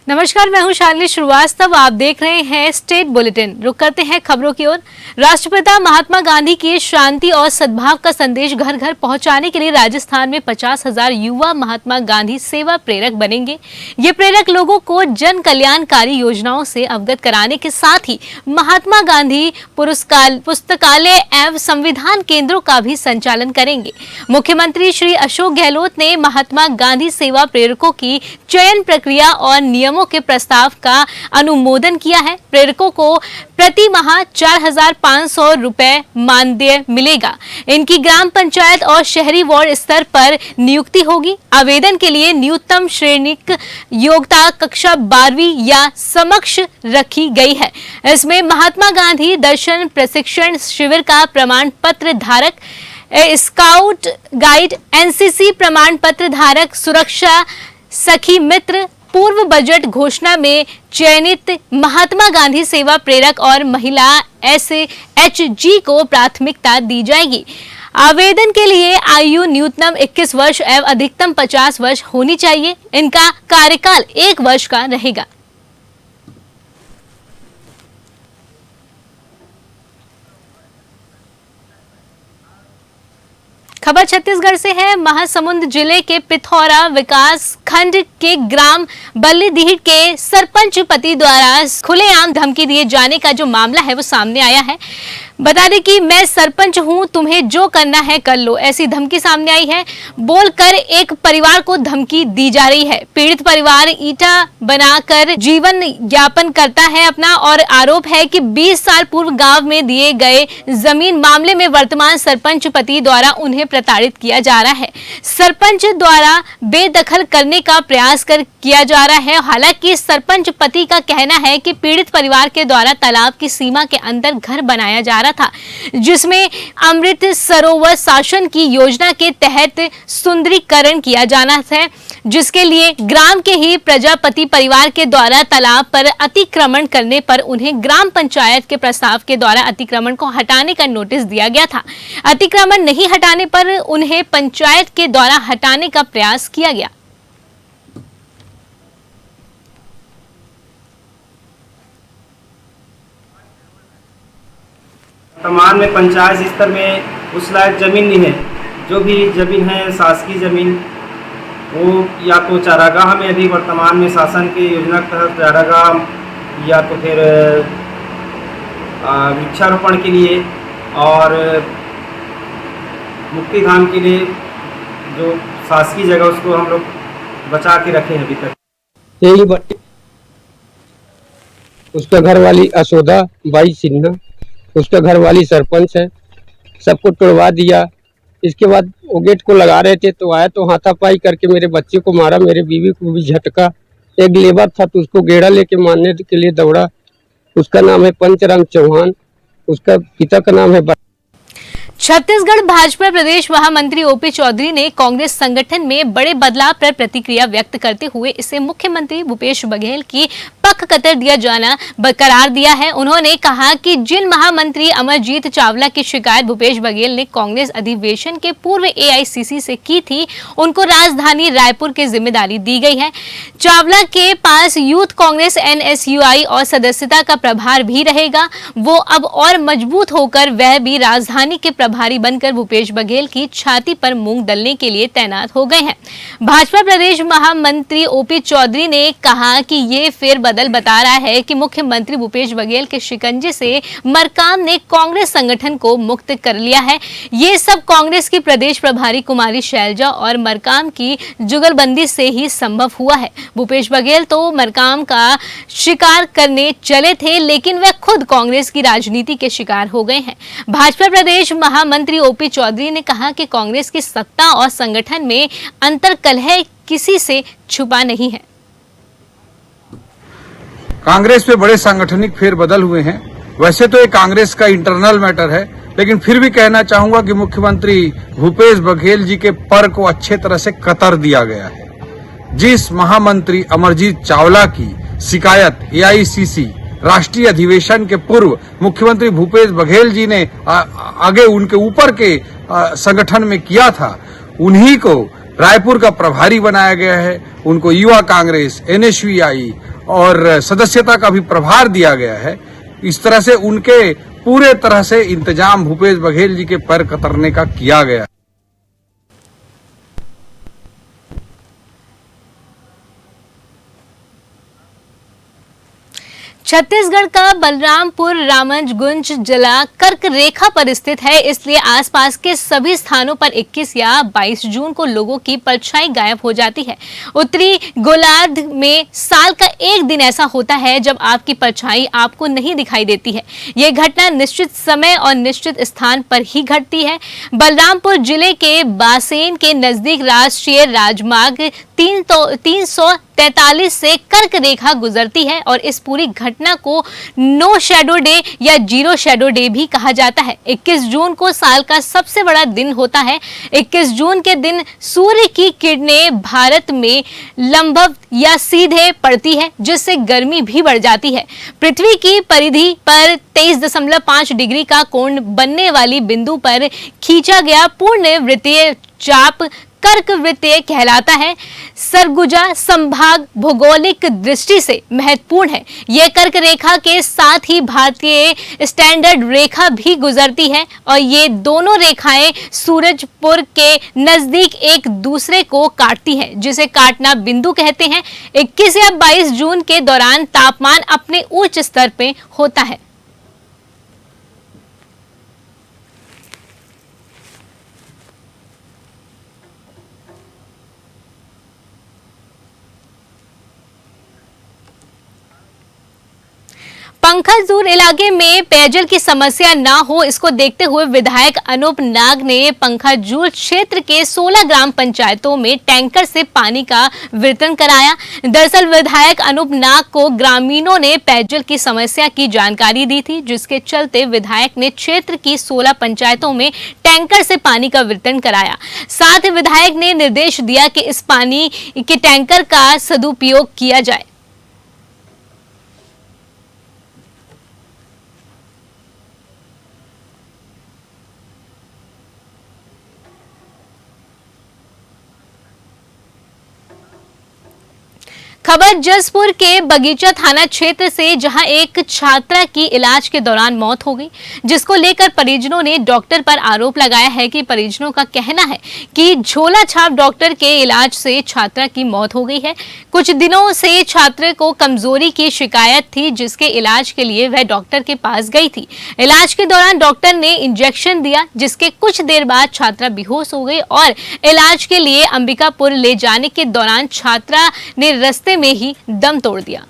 नमस्कार, मैं हूं शालिनी श्रीवास्तव। आप देख रहे हैं स्टेट बुलेटिन। रुक करते हैं खबरों की ओर। राष्ट्रपिता महात्मा गांधी की शांति और सद्भाव का संदेश घर घर पहुंचाने के लिए राजस्थान में 50,000 युवा महात्मा गांधी सेवा प्रेरक बनेंगे। ये प्रेरक लोगों को जन कल्याणकारी योजनाओं से अवगत कराने के साथ ही महात्मा गांधी पुस्तकालय एवं संविधान केंद्रों का भी संचालन करेंगे। मुख्यमंत्री श्री अशोक गहलोत ने महात्मा गांधी सेवा प्रेरकों की चयन प्रक्रिया और नियमों के प्रस्ताव का अनुमोदन किया है। प्रेरकों को प्रति माह 4,500 रुपए मानदेय मिलेगा। इनकी ग्राम पंचायत और शहरी वार्ड स्तर पर नियुक्ति होगी। आवेदन के लिए न्यूनतम श्रेणिक योग्यता कक्षा 12वीं या समक्ष रखी गई है। इसमें महात्मा गांधी दर्शन प्रशिक्षण शिविर का प्रमाण पत्र धारक, स्काउट गाइड, एनसीसी प्रमाण पत्र धारक, सुरक्षा सखी मित्र, पूर्व बजट घोषणा में चयनित महात्मा गांधी सेवा प्रेरक और महिला SHG को प्राथमिकता दी जाएगी। आवेदन के लिए आयु न्यूनतम 21 वर्ष एवं अधिकतम 50 वर्ष होनी चाहिए। इनका कार्यकाल 1 वर्ष का रहेगा। खबर छत्तीसगढ़ से है। महासमुंद जिले के पिथौरा विकास खंड के ग्राम बल्लीडीह के सरपंच पति द्वारा खुलेआम धमकी दिए जाने का जो मामला है वो सामने आया है। बता दें कि मैं सरपंच हूं, तुम्हें जो करना है कर लो, ऐसी धमकी सामने आई है। बोलकर एक परिवार को धमकी दी जा रही है। पीड़ित परिवार ईंटा बनाकर जीवन यापन करता है अपना, और आरोप है कि 20 साल पूर्व गांव में दिए गए जमीन मामले में वर्तमान सरपंच पति द्वारा उन्हें प्रताड़ित किया जा रहा है। सरपंच द्वारा बेदखल करने का प्रयास किया जा रहा है। हालांकि सरपंच पति का कहना है कि पीड़ित परिवार के द्वारा तालाब की सीमा के अंदर घर बनाया जा रहा था, जिसमें अमृत सरोवर शासन की योजना के तहत सुंदरीकरण किया जाना है, जिसके लिए ग्राम के ही प्रजापति परिवार के द्वारा तालाब पर अतिक्रमण करने पर उन्हें ग्राम पंचायत के प्रस्ताव के द्वारा अतिक्रमण को हटाने का नोटिस दिया गया था। अतिक्रमण नहीं हटाने पर उन्हें पंचायत के द्वारा हटाने का प्रयास किया गया। वर्तमान में पंचायत स्तर में उस लायक ज़मीन नहीं है। जो भी ज़मीन है शासकीय ज़मीन, वो या तो चारागाह में अभी वर्तमान में शासन की योजना के तहत चारागाह, या तो फिर वृक्षारोपण के लिए और मुक्ति धाम के लिए जो शासकीय जगह उसको हम लोग बचा के रखे हैं अभी तक। यही उसका घर वाली असोदा बाई सिन्हा, उसका घर वाली सरपंच है, सबको तोड़वा दिया। इसके बाद वो गेट को लगा रहे थे तो आया तो हाथापाई करके मेरे बच्चे को मारा, मेरे बीवी को भी झटका। एक लेबर था तो उसको गेड़ा लेके मारने के लिए दौड़ा। उसका नाम है पंचरंग चौहान, उसका पिता का नाम है। छत्तीसगढ़ भाजपा प्रदेश महामंत्री ओपी चौधरी ने कांग्रेस संगठन में बड़े बदलाव पर प्रतिक्रिया व्यक्त करते हुए इसे मुख्यमंत्री भूपेश बघेल की पक्ष कतर दिया जाना बरकरार दिया है। उन्होंने कहा कि जिन महामंत्री अमरजीत चावला की शिकायत भूपेश बघेल ने कांग्रेस अधिवेशन के पूर्व AICC से की थी, उनको राजधानी रायपुर की जिम्मेदारी दी गई है। चावला के पास यूथ कांग्रेस NSUI और सदस्यता का प्रभार भी रहेगा। वो अब और मजबूत होकर वह भी राजधानी के प्रभारी बनकर भूपेश बघेल की छाती पर मूंग दलने के लिए तैनात हो गए हैं। भाजपा प्रदेश महामंत्री ओपी चौधरी ने कहा कि ये फेरबदल बता रहा है कि मुख्यमंत्री भूपेश बघेल के शिकंजे से मरकाम ने कांग्रेस संगठन को मुक्त कर लिया है। ये सब कांग्रेस की प्रदेश प्रभारी कुमारी शैलजा और मरकाम की जुगलबंदी से ही संभव हुआ है। भूपेश बघेल तो मरकाम का शिकार करने चले थे, लेकिन वह खुद कांग्रेस की राजनीति के शिकार हो गए हैं। भाजपा प्रदेश महामंत्री ओपी चौधरी ने कहा कि कांग्रेस की सत्ता और संगठन में अंतर कलह किसी से छुपा नहीं है। कांग्रेस में बड़े सांगठनिक फेरबदल हुए हैं। वैसे तो ये कांग्रेस का इंटरनल मैटर है, लेकिन फिर भी कहना चाहूंगा कि मुख्यमंत्री भूपेश बघेल जी के पर को अच्छे तरह से कतर दिया गया है। जिस महामंत्री अमरजीत चावला की शिकायत AICC राष्ट्रीय अधिवेशन के पूर्व मुख्यमंत्री भूपेश बघेल जी ने आगे उनके ऊपर के संगठन में किया था, उन्हीं को रायपुर का प्रभारी बनाया गया है। उनको युवा कांग्रेस, NSUI और सदस्यता का भी प्रभार दिया गया है। इस तरह से उनके पूरे तरह से इंतजाम भूपेश बघेल जी के पैर कतरने का किया गया। छत्तीसगढ़ का बलरामपुर रामगंज जिला कर्क रेखा पर स्थित है, इसलिए आसपास के सभी स्थानों पर 21 या 22 जून को लोगों की परछाई गायब हो जाती है। उत्तरी गोलार्ध में साल का एक दिन ऐसा होता है जब आपकी परछाई आपको नहीं दिखाई देती है। ये घटना निश्चित समय और निश्चित स्थान पर ही घटती है। बलरामपुर जिले के बासेन के नजदीक राष्ट्रीय राजमार्ग 343 से कर्क रेखा गुजरती है और इस पूरी घटना को नो शैडो डे या जीरो शैडो डे भी कहा जाता है। 21 जून को साल का सबसे बड़ा दिन होता है। 21 जून के दिन सूर्य की किरणें भारत में लंबवत या सीधे पड़ती है, जिससे गर्मी भी बढ़ जाती है। पृथ्वी की परिधि पर 23.5 डिग्री का कोण बनने वाली बिंदु पर खींचा गया पूर्ण वृत्तीय चाप कर्क वृत्तीय कहलाता है। सरगुजा संभाग भौगोलिक दृष्टि से महत्वपूर्ण है। यह कर्क रेखा के साथ ही भारतीय स्टैंडर्ड रेखा भी गुजरती है और ये दोनों रेखाएं सूरजपुर के नजदीक एक दूसरे को काटती हैं, जिसे काटना बिंदु कहते हैं। 21 या 22 जून के दौरान तापमान अपने उच्च स्तर पे होता है। पंखजूर इलाके में पेयजल की समस्या न हो, इसको देखते हुए विधायक अनूप नाग ने पंखजूर क्षेत्र के 16 ग्राम पंचायतों में टैंकर से पानी का वितरण कराया। दरअसल विधायक अनूप नाग को ग्रामीणों ने पेयजल की समस्या की जानकारी दी थी, जिसके चलते विधायक ने क्षेत्र की 16 पंचायतों में टैंकर से पानी का वितरण कराया। साथ ही विधायक ने निर्देश दिया कि इस पानी के टैंकर का सदुपयोग किया जाए। खबर जसपुर के बगीचा थाना क्षेत्र से, जहां एक छात्रा की इलाज के दौरान मौत हो गई, जिसको लेकर परिजनों ने डॉक्टर पर आरोप लगाया है कि परिजनों का कहना है कि झोला छाप डॉक्टर के इलाज से छात्रा की मौत हो गई है। कुछ दिनों से छात्र को कमजोरी की शिकायत थी, जिसके इलाज के लिए वह डॉक्टर के पास गई थी। इलाज के दौरान डॉक्टर ने इंजेक्शन दिया, जिसके कुछ देर बाद छात्रा बेहोश हो गई और इलाज के लिए अंबिकापुर ले जाने के दौरान छात्रा ने रास्ते में ही दम तोड़ दिया।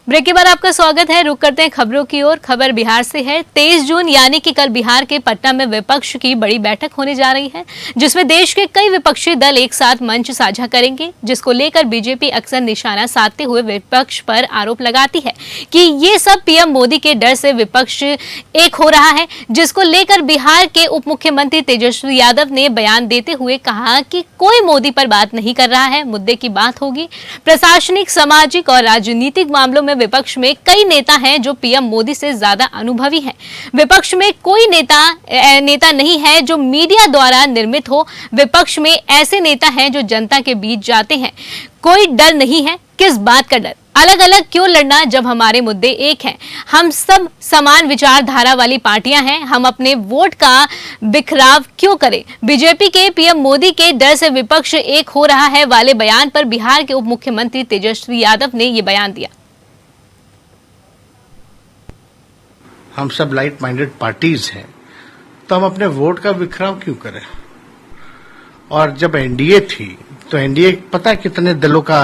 ब्रेक के बाद आपका स्वागत है। रुक करते हैं खबरों की ओर। खबर बिहार से है। 23 जून यानी कि कल बिहार के पटना में विपक्ष की बड़ी बैठक होने जा रही है, जिसमें देश के कई विपक्षी दल एक साथ मंच साझा करेंगे, जिसको लेकर बीजेपी अक्सर निशाना साधते हुए विपक्ष पर आरोप लगाती है कि ये सब पीएम मोदी के डर से विपक्ष एक हो रहा है, जिसको लेकर बिहार के उप मुख्यमंत्री तेजस्वी यादव ने बयान देते हुए कहा कि कोई मोदी पर बात नहीं कर रहा है, मुद्दे की बात होगी। प्रशासनिक, सामाजिक और राजनीतिक मामलों में विपक्ष में कई नेता हैं जो पीएम मोदी से ज्यादा अनुभवी हैं। विपक्ष में कोई नेता नहीं है जो मीडिया द्वारा निर्मित हो। विपक्ष में ऐसे नेता हैं जो जनता के बीच जाते हैं। कोई डर नहीं है, किस बात का डर? अलग अलग क्यों लड़ना जब हमारे मुद्दे एक हैं? हम सब समान विचारधारा वाली पार्टियां हैं, हम अपने वोट का बिखराव क्यों करें? बीजेपी के पीएम मोदी के डर से विपक्ष एक हो रहा है वाले बयान पर बिहार के उप मुख्यमंत्री तेजस्वी यादव ने ये बयान दिया। हम सब लाइट माइंडेड पार्टीज हैं, तो हम अपने वोट का बिखराव क्यों करें? और जब एनडीए थी तो एनडीए पता है कितने दलों का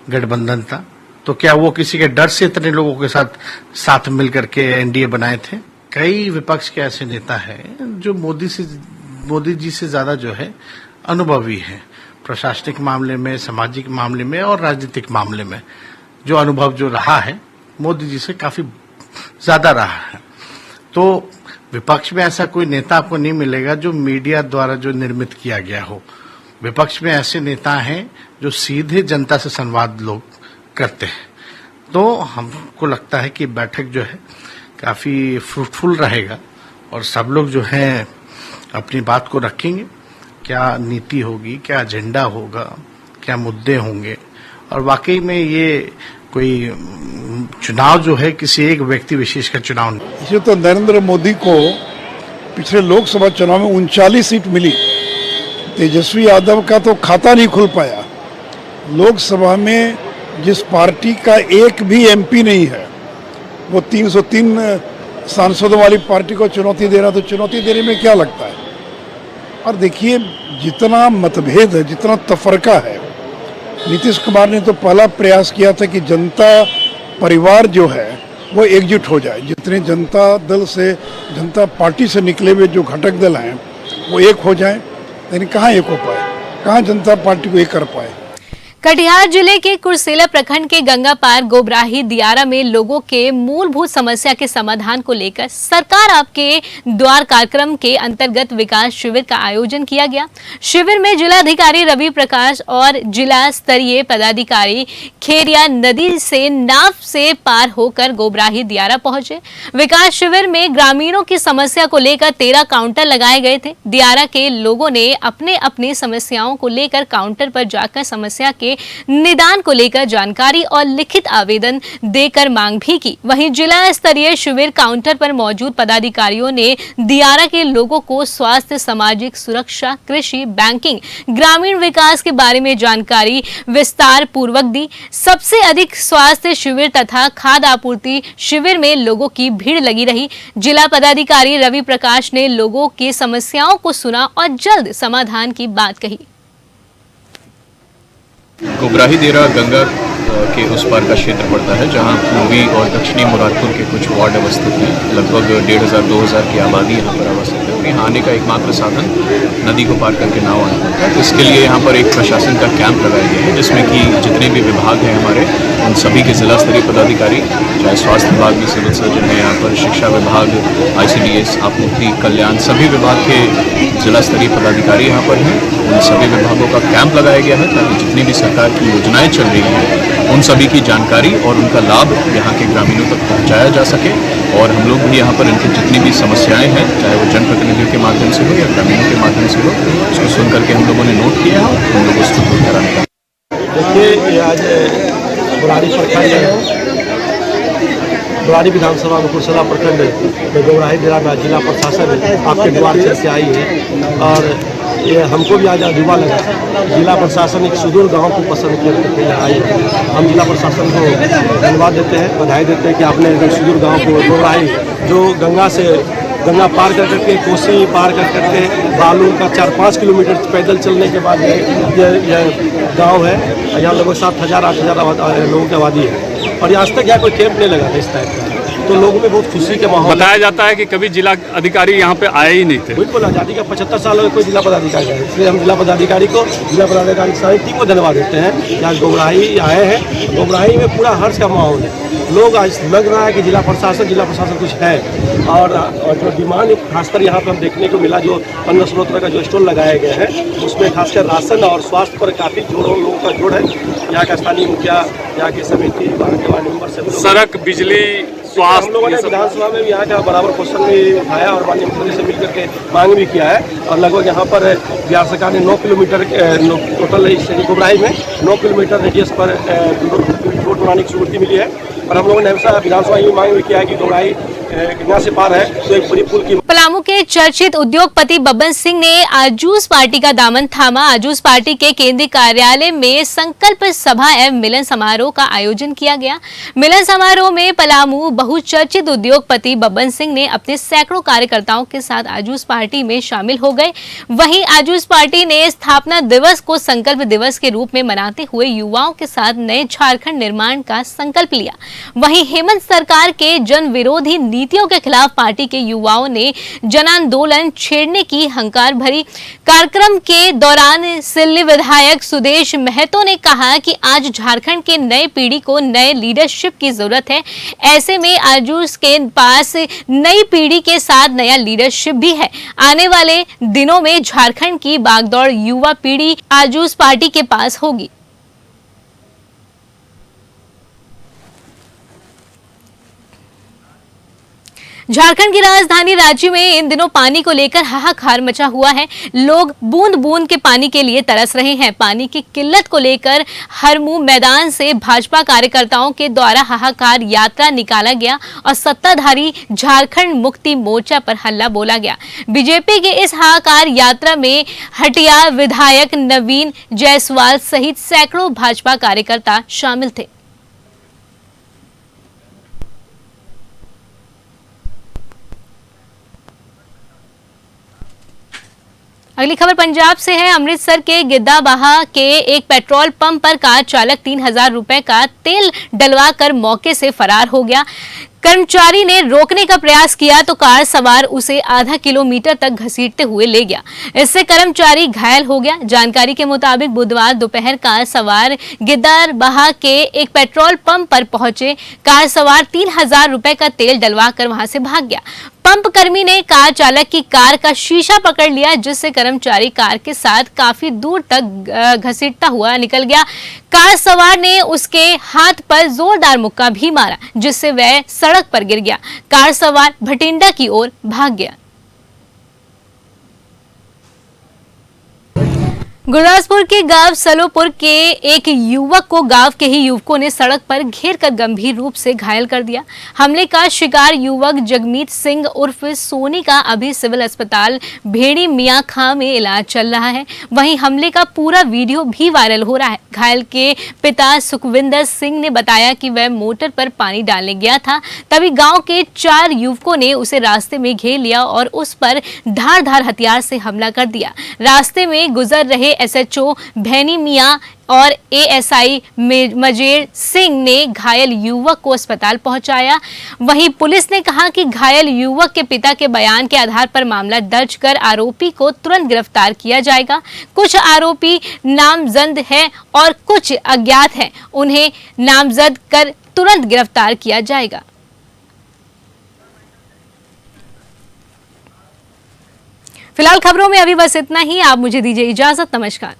गठबंधन था, तो क्या वो किसी के डर से इतने लोगों के साथ मिलकर के एनडीए बनाए थे? कई विपक्ष के ऐसे नेता हैं जो मोदी जी से ज्यादा जो है अनुभवी हैं, प्रशासनिक मामले में, सामाजिक मामले में और राजनीतिक मामले में जो अनुभव जो रहा है मोदी जी से काफी ज्यादा रहा है। तो विपक्ष में ऐसा कोई नेता आपको नहीं मिलेगा जो मीडिया द्वारा जो निर्मित किया गया हो। विपक्ष में ऐसे नेता हैं जो सीधे जनता से संवाद लोग करते हैं। तो हमको लगता है कि बैठक जो है काफी फ्रूटफुल रहेगा और सब लोग जो है अपनी बात को रखेंगे, क्या नीति होगी, क्या एजेंडा होगा, क्या मुद्दे होंगे, और वाकई में ये कोई चुनाव जो है किसी एक व्यक्ति विशेष का चुनाव नहीं। इसे तो नरेंद्र मोदी को पिछले लोकसभा चुनाव में 39 सीट मिली, तेजस्वी यादव का तो खाता नहीं खुल पाया। लोकसभा में जिस पार्टी का एक भी एमपी नहीं है वो 303 सांसदों वाली पार्टी को चुनौती दे रहा, तो चुनौती देने में क्या लगता है। और देखिए जितना मतभेद है, जितना तफरका है, नीतीश कुमार ने तो पहला प्रयास किया था कि जनता परिवार जो है वो एकजुट हो जाए। जितने जनता दल से, जनता पार्टी से निकले हुए जो घटक दल हैं वो एक हो जाएं, लेकिन कहाँ एक हो पाए, कहाँ जनता पार्टी को एक कर पाए। कटिहार जिले के कुर्सेला प्रखंड के गंगा पार गोबराही दियारा में लोगों के मूलभूत समस्या के समाधान को लेकर सरकार आपके द्वार कार्यक्रम के अंतर्गत विकास शिविर का आयोजन किया गया। शिविर में जिलाधिकारी रवि प्रकाश और जिला स्तरीय पदाधिकारी खेरिया नदी से नाव से पार होकर गोबराही दियारा पहुंचे। विकास शिविर में ग्रामीणों की समस्या को लेकर 13 काउंटर लगाए गए थे। दियारा के लोगों ने अपने अपनी समस्याओं को लेकर काउंटर पर जाकर समस्या के निदान को लेकर जानकारी और लिखित आवेदन देकर मांग भी की। वहीं जिला स्तरीय शिविर काउंटर पर मौजूद पदाधिकारियों ने दियारा के लोगों को स्वास्थ्य, सामाजिक सुरक्षा, कृषि, बैंकिंग, ग्रामीण विकास के बारे में जानकारी विस्तार पूर्वक दी। सबसे अधिक स्वास्थ्य शिविर तथा खाद्य आपूर्ति शिविर में लोगों की भीड़ लगी रही। जिला पदाधिकारी रवि प्रकाश ने लोगों की समस्याओं को सुना और जल्द समाधान की बात कही। गोबराही दियारा गंगा के उस पार का क्षेत्र पड़ता है, जहां पूर्वी और दक्षिणी मुरादपुर के कुछ वार्ड अवस्थित हैं। लगभग 1500-2000 की आबादी यहाँ पर अवस्थित है। यहाँ आने का एकमात्र साधन नदी को पार करके नाव आना होता है। तो इसके लिए यहाँ पर एक प्रशासन का कैंप लगाया गया है, जिसमें कि जितने भी विभाग हैं हमारे, उन सभी के जिला स्तरीय पदाधिकारी, चाहे स्वास्थ्य विभाग में सिविल सर्जन है, यहाँ पर शिक्षा विभाग, ICDS, आपूर्ति, कल्याण, सभी विभाग के जिला स्तरीय पदाधिकारी यहाँ पर हैं। उन सभी विभागों का कैंप लगाया गया है ताकि जितनी भी सरकार की योजनाएं चल रही हैं उन सभी की जानकारी और उनका लाभ यहाँ के ग्रामीणों तक पहुँचाया जा सके। और हम लोग भी यहाँ पर इनकी जितनी भी समस्याएं हैं, चाहे वो जनप्रतिनिधियों के माध्यम से हो या ग्रामीणों के माध्यम से हो, उसको सुन करके हम लोगों ने नोट किया है और हम लोग उसको दूर कराने का। देखिए ये आज बुराड़ी प्रखंड, बुराड़ी विधानसभा में कुर्सेला प्रखंड में गोबराही दियारा में जिला प्रशासन आपके द्वार चल के आई है और ये हमको भी आज अजूबा लगा। जिला प्रशासन एक सुदूर गांव को पसंद करके यहाँ आई है। हम जिला प्रशासन को धन्यवाद देते हैं, बधाई देते हैं कि आपने एकदम सुदूर गांव को, गोबराही जो गंगा पार कर करके, कोसी पार कर करके, बालू का 4-5 किलोमीटर पैदल चलने के बाद ये गांव है। यहाँ लगभग 7,000-8,000 लोगों की आबादी है और आज तक यहाँ कोई कैंप नहीं लगा था इस टाइप का। तो लोगों में बहुत खुशी के माहौल। बताया जाता है कि कभी जिला अधिकारी यहाँ पे आए ही नहीं थे। बिल्कुल, आज़ादी का 75 साल में कोई जिला पदाधिकारी है, इसलिए हम जिला पदाधिकारी सारी टीम को धन्यवाद देते हैं कि आज गोबराही आए हैं। गोबराही में पूरा हर्ष का माहौल है। लोग आज लग रहा है कि जिला प्रशासन कुछ है। और जो डिमांड खासकर यहाँ पर हम देखने को मिला, जो अन्न स्रोत का जो स्टॉल लगाए गए हैं, उसमें खासकर राशन और स्वास्थ्य पर काफ़ी लोगों का जोड़ है। यहाँ का स्थानीय मुखिया, यहाँ की समिति, वार्ड मेंबर से सड़क, बिजली, हम लोगों ने विधानसभा में भी यहाँ का बराबर क्वेश्चन भी उठाया और माननीय मुख्यमंत्री से मिलकर के मांग भी किया है। और लगभग यहाँ पर बिहार सरकार ने 9 किलोमीटर टोटल गोबराही में 9 किलोमीटर रेडियस पर रोड बनाने की स्वीकृति मिली है। और हम लोगों ने हमेशा विधानसभा में मांग भी किया है कि गोबराही गंगा से पार है तो एक बड़ी पुल की। पलामू के चर्चित उद्योगपति बब्बन सिंह ने आजूस पार्टी का दामन थामा। आजूस पार्टी के केंद्रीय कार्यालय में संकल्प सभा एवं मिलन समारोह का आयोजन किया गया। मिलन समारोह में पलामू बहुचर्चित उद्योगपति बब्बन सिंह ने अपने सैकड़ों कार्यकर्ताओं के साथ आजूस पार्टी में शामिल हो गए। वहीं आजूस पार्टी ने स्थापना दिवस को संकल्प दिवस के रूप में मनाते हुए युवाओं के साथ नए झारखंड निर्माण का संकल्प लिया। वहीं हेमंत सरकार के जन विरोधी नीतियों के खिलाफ पार्टी के युवाओं ने जन आंदोलन छेड़ने की हंकार भरी। कार्यक्रम के दौरान सिल्ली विधायक सुदेश महतो ने कहा कि आज झारखंड के नए पीढ़ी को नए लीडरशिप की जरूरत है। ऐसे में आजूस के पास नई पीढ़ी के साथ नया लीडरशिप भी है। आने वाले दिनों में झारखंड की बागडोर युवा पीढ़ी आजूस पार्टी के पास होगी। झारखंड की राजधानी रांची में इन दिनों पानी को लेकर हाहाकार मचा हुआ है। लोग बूंद बूंद के पानी के लिए तरस रहे हैं। पानी की किल्लत को लेकर हरमू मैदान से भाजपा कार्यकर्ताओं के द्वारा हाहाकार यात्रा निकाला गया और सत्ताधारी झारखंड मुक्ति मोर्चा पर हल्ला बोला गया। बीजेपी के इस हाहाकार यात्रा में हटिया विधायक नवीन जायसवाल सहित सैकड़ों भाजपा कार्यकर्ता शामिल थे। अगली खबर पंजाब से है। अमृतसर के गिद्दाबाहा के एक पेट्रोल पंप पर कार चालक 3000 रुपए का तेल डलवाकर मौके से फरार हो गया। कर्मचारी ने रोकने का प्रयास किया तो कार सवार उसे आधा किलोमीटर तक घसीटते हुए ले गया। इससे कर्मचारी घायल हो गया। जानकारी के मुताबिक बुधवार दोपहर कार सवार गिद्दाबाहा के एक पेट्रोल पंप पर पहुंचे। कार सवार 3000 रुपए का तेल डलवाकर वहां से भाग गया। पंप कर्मी ने कार चालक की कार का शीशा पकड़ लिया, जिससे कर्मचारी कार के साथ काफी दूर तक घसीटता हुआ निकल गया। कार सवार ने उसके हाथ पर जोरदार मुक्का भी मारा, जिससे वह सड़क पर गिर गया। कार सवार भटिंडा की ओर भाग गया। गुरदासपुर के गांव सलोपुर के एक युवक को गांव के ही युवकों ने सड़क पर घेरकर गंभीर रूप से घायल कर दिया। हमले का शिकार युवक जगमीत सिंह उर्फ सोनी का अभी सिविल अस्पताल भेड़ी मियां खां में इलाज चल रहा है। वहीं हमले का पूरा वीडियो भी वायरल हो रहा है। घायल के पिता सुखविंदर सिंह ने बताया कि वह मोटर पर पानी डालने गया था, तभी गाँव के 4 युवकों ने उसे रास्ते में घेर लिया और उस पर धारदार हथियार से हमला कर दिया। रास्ते में गुजर रहे एसएचओ भैनी मियां और एएसआई मजेर सिंह ने घायल युवक को अस्पताल पहुंचाया। वहीं पुलिस ने कहा कि घायल युवक के पिता के बयान के आधार पर मामला दर्ज कर आरोपी को तुरंत गिरफ्तार किया जाएगा। कुछ आरोपी नामजद हैं और कुछ अज्ञात हैं। उन्हें नामजद कर तुरंत गिरफ्तार किया जाएगा। फिलहाल खबरों में अभी बस इतना ही। आप मुझे दीजिए इजाजत। नमस्कार।